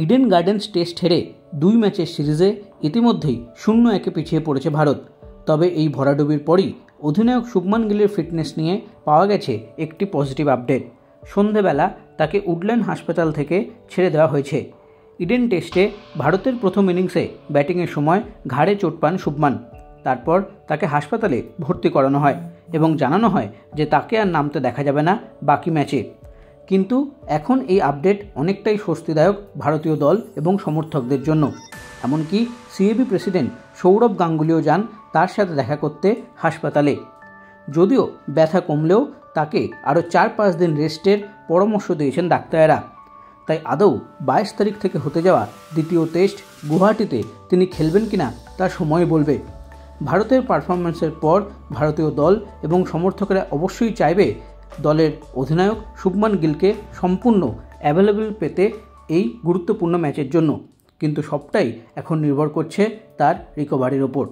Eden gardens test হেরে 2 ম্যাচের সিরিজে ইতিমধ্যেই 0-1 পিছিয়ে পড়েছে ভারত। তবে এই ভরাডুবির পরই অধিনায়ক শুভমান গিলের ফিটনেস নিয়ে পাওয়া গেছে একটি পজিটিভ আপডেট। সন্ধেবেলা তাকে উডল্যান্ড হাসপাতাল থেকে ছেড়ে দেওয়া হয়েছে। ইডেন টেস্টে ভারতের প্রথম ইনিংসে ব্যাটিংয়ের সময় ঘাড়ে চোট পান শুভমান। তারপর তাকে হাসপাতালে ভর্তি করানো হয় এবং জানানো হয় যে তাকে আর নামতে দেখা যাবে না বাকি ম্যাচে। কিন্তু এখন এই আপডেট অনেকটাই স্বস্তিদায়ক ভারতীয় দল এবং সমর্থকদের জন্য। এমনকি সিএবি প্রেসিডেন্ট সৌরভ গাঙ্গুলিও যান তার সাথে দেখা করতে হাসপাতালে। যদিও ব্যথা কমলেও তাকে আরও 4-5 দিন রেস্টের পরামর্শ দিয়েছেন ডাক্তারেরা। তাই আদৌ 22 তারিখ থেকে হতে যাওয়া দ্বিতীয় টেস্ট গুয়াহাটিতে তিনি খেলবেন কিনা তা সময় বলবে। ভারতের পারফরম্যান্সের পর ভারতীয় দল এবং সমর্থকেরা অবশ্যই চাইবে দলের অধিনায়ক শুভমান গিলকে সম্পূর্ণ অ্যাভেলেবল পেতে এই গুরুত্বপূর্ণ ম্যাচের জন্য। কিন্তু সবটাই এখন নির্ভর করছে তার রিকভারির ওপর।